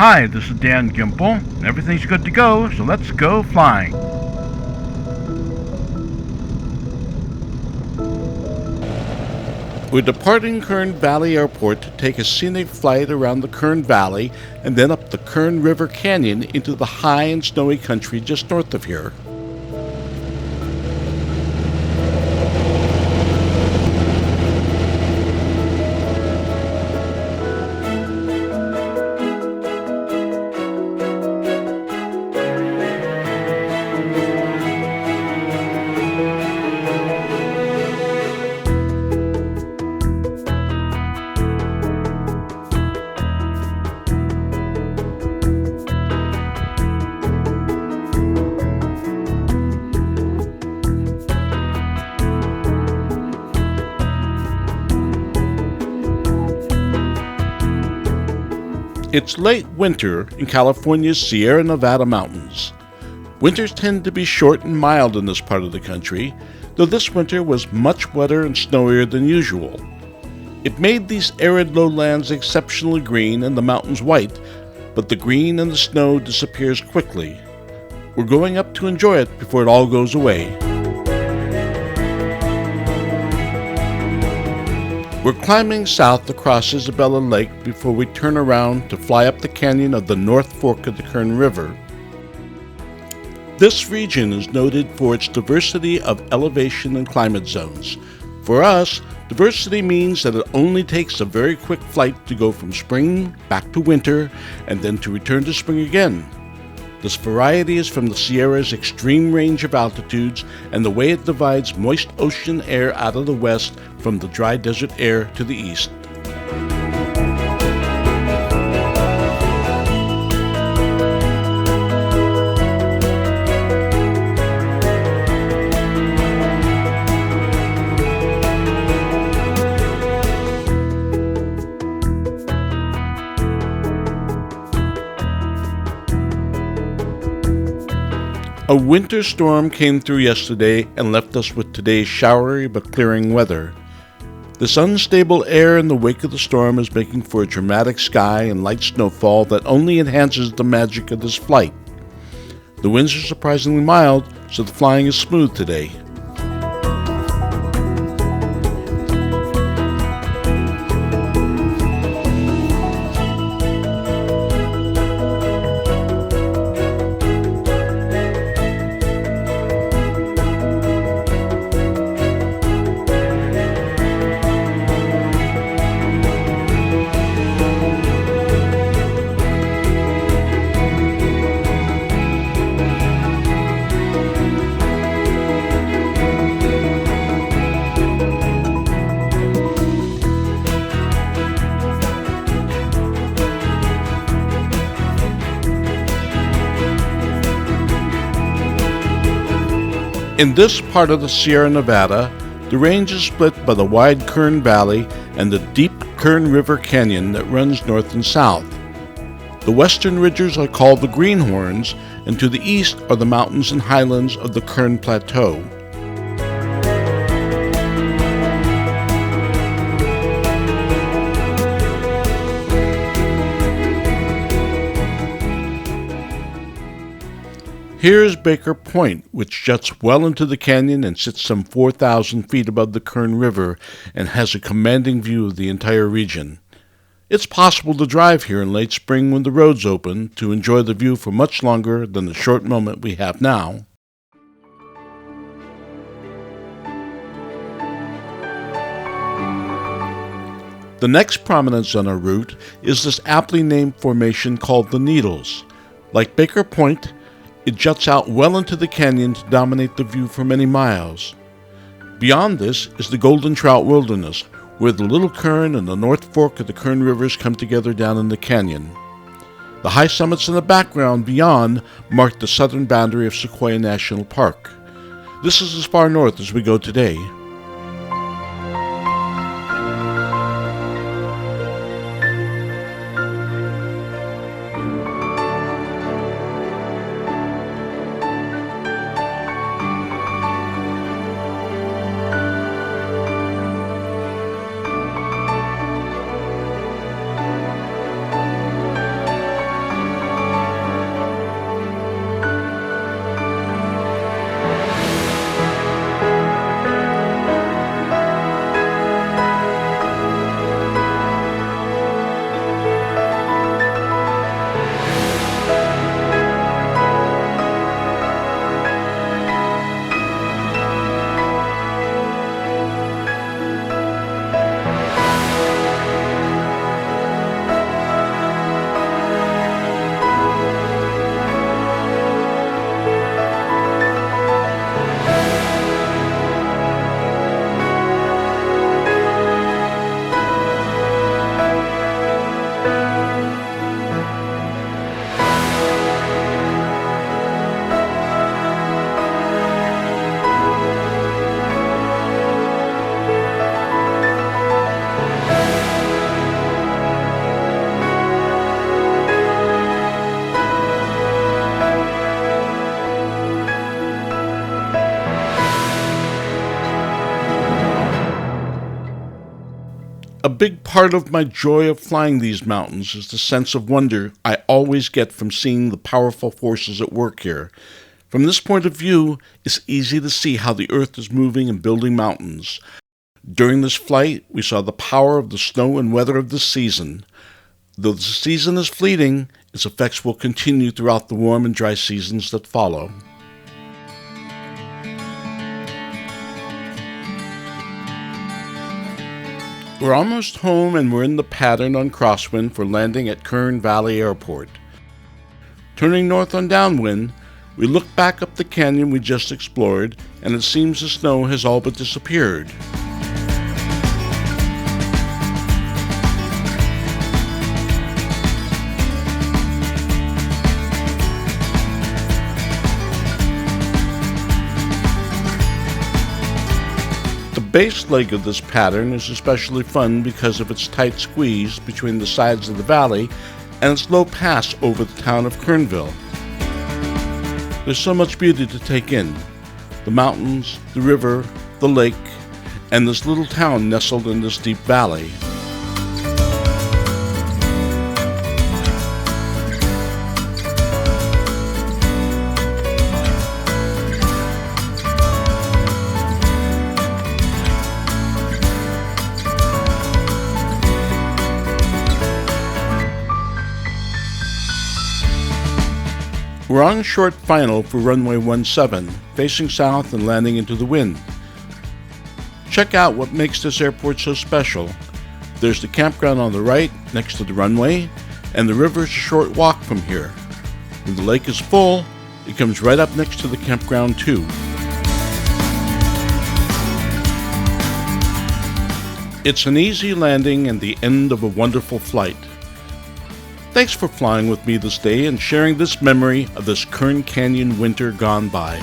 Hi, this is Dan Gimple. Everything's good to go, so let's go flying. We're departing Kern Valley Airport to take a scenic flight around the Kern Valley and then up the Kern River Canyon into the high and snowy country just north of here. It's late winter in California's Sierra Nevada mountains. Winters tend to be short and mild in this part of the country, though this winter was much wetter and snowier than usual. It made these arid lowlands exceptionally green and the mountains white, but the green and the snow disappears quickly. We're going up to enjoy it before it all goes away. We're climbing south across Isabella Lake before we turn around to fly up the canyon of the North Fork of the Kern River. This region is noted for its diversity of elevation and climate zones. For us, diversity means that it only takes a very quick flight to go from spring back to winter and then to return to spring again. This variety is from the Sierra's extreme range of altitudes and the way it divides moist ocean air out of the west from the dry desert air to the east. A winter storm came through yesterday and left us with today's showery but clearing weather. This unstable air in the wake of the storm is making for a dramatic sky and light snowfall that only enhances the magic of this flight. The winds are surprisingly mild, so the flying is smooth today. In this part of the Sierra Nevada, the range is split by the wide Kern Valley and the deep Kern River Canyon that runs north and south. The western ridges are called the Greenhorns, and to the east are the mountains and highlands of the Kern Plateau. Here's Baker Point, which juts well into the canyon and sits some 4,000 feet above the Kern River and has a commanding view of the entire region. It's possible to drive here in late spring when the roads open to enjoy the view for much longer than the short moment we have now. The next prominence on our route is this aptly named formation called the Needles. Like Baker Point, it juts out well into the canyon to dominate the view for many miles. Beyond this is the Golden Trout Wilderness, where the Little Kern and the North Fork of the Kern Rivers come together down in the canyon. The high summits in the background beyond mark the southern boundary of Sequoia National Park. This is as far north as we go today. A big part of my joy of flying these mountains is the sense of wonder I always get from seeing the powerful forces at work here. From this point of view, it's easy to see how the earth is moving and building mountains. During this flight, we saw the power of the snow and weather of this season. Though the season is fleeting, its effects will continue throughout the warm and dry seasons that follow. We're almost home and we're in the pattern on crosswind for landing at Kern Valley Airport. Turning north on downwind, we look back up the canyon we just explored, and it seems the snow has all but disappeared. The base leg of this pattern is especially fun because of its tight squeeze between the sides of the valley and its low pass over the town of Kernville. There's so much beauty to take in: the mountains, the river, the lake, and this little town nestled in this deep valley. We're on short final for runway 17, facing south and landing into the wind. Check out what makes this airport so special. There's the campground on the right, next to the runway, and the river is a short walk from here. When the lake is full, it comes right up next to the campground too. It's an easy landing and the end of a wonderful flight. Thanks for flying with me this day and sharing this memory of this Kern Canyon winter gone by.